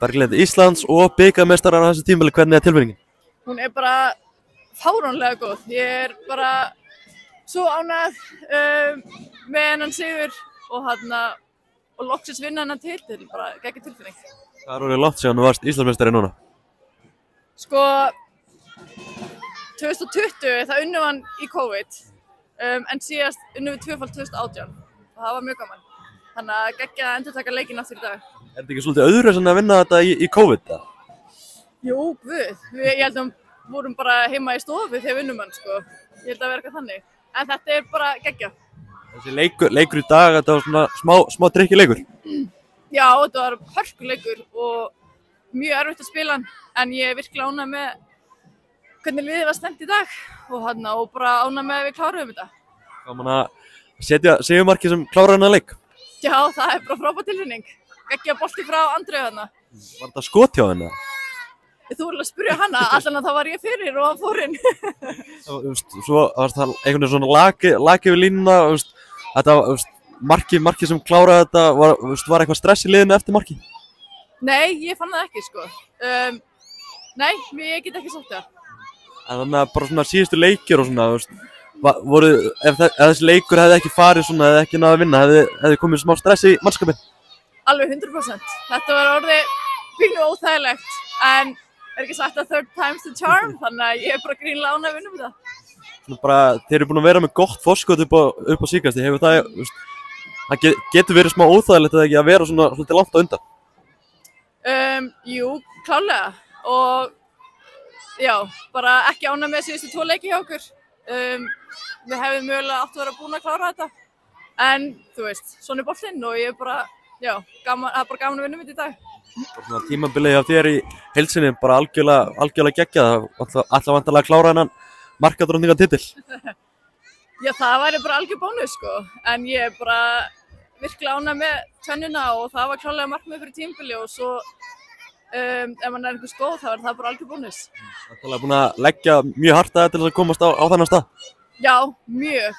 Berglind, Íslands og bikarmeistarar á þessu tímabili, hvernig tilfinningin? Hún bara fáránlega góð. Ég bara svo ánægð með hennan sigur og loksins vinna hennan titil, bara geggjur tilfinning. Það er orðið langt síðan þú varst Íslandsmeistari núna. Sko, 2020 það unnum hann í COVID, en síðast unnum við tvöfalt 2018 og það var mjög gaman. Þannig að geggja að endurtaka leikinn aftur í dag. Er þetta ekki svolítið öðruvísi að vinna þetta í COVID? Jú, guð. Ég held að við vorum bara heima í stofu þegar við unnum hann, sko. Ég held að vera eitthvað þannig. En þetta er bara geggja. Þessi leikur í dag, þetta var svona smá drykkileikur. Já, þetta var hörkuleikur og mjög erfitt að spila hann, en ég er virkilega ánægð með hvernig liðið var stemmt í dag og bara ánægð með að við kláruðum þetta. Gaman að setja sigurmarkið sem klárar hennar leik. Já, það er bara frábær tilfinning. Geggja bolti frá Andreu þarna. Var þetta skot hjá henni? Þú voru að spyrja hana, allan að það var ég fyrir og hann fór inn. Svo var það einhvern veginn svona laki yfir línuna. Þetta markið sem kláraði þetta, var eitthvað stress í liðinu eftir markið? Nei, ég fann það ekki, sko. Nei, ég get ekki sagt það. En þannig að bara svona síðustu leikir og svona, ef þessi leikur hefði ekki farið svona, hefði ekki náðu að vinna, hefði komið smá stress í mannskapinn? Alveg 100%. Þetta var orðið pínu óþægilegt, en er ekki sagt að third time's the charm, þannig að ég er bara grínlega ánægð að vinna með það. Svona bara, þeir eru búin að vera með gott forskot upp á síkasti, hefur það getur verið smá óþægilegt eða ekki að vera svona svolítið langt á undan? Jú, klálega, og já, bara ekki ánægð með síðustu 2 leiki hjá okkur. Við hefðum mögulega átt að vera búin að klára þetta, en þú veist, svona er boltinn og ég er bara, já, það er bara gaman að vinna með þetta í dag. Svona tímabilið hjá þér í heilsinni bara algjörlega geggjað, alltaf vantarlega að klára hennan markadrottninga titil. Já, það væri bara algjör bónus, sko, en ég er bara virkilega ánægð með tvennuna og það var klárlega markmið fyrir tímabili og svo ef mann er einhvers góð þá er það bara algjör bónus. Það er búin að leggja mjög hart að til þess að komast á þennan stað? Já, mjög.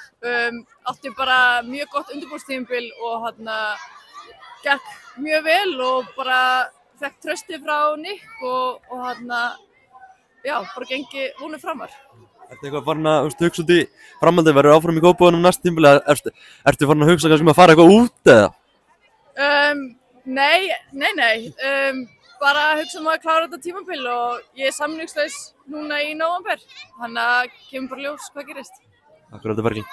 Átti bara mjög gott undirbúningstímabil og gekk mjög vel og bara fekk trausti frá Nick og já, bara gengi vonum framar. Ertu eitthvað farin að hugsa út í framhaldið, verður áfram í Kópavoginum næsta tímabili, ertu farin að hugsa kannski að fara eitthvað út eða? Nei. Bara hugsa að klára þetta tímabil og ég er samningslaus núna í nóvember, þannig að kemur bara ljós hvað gerist. Takk fyrir þetta, Berglind.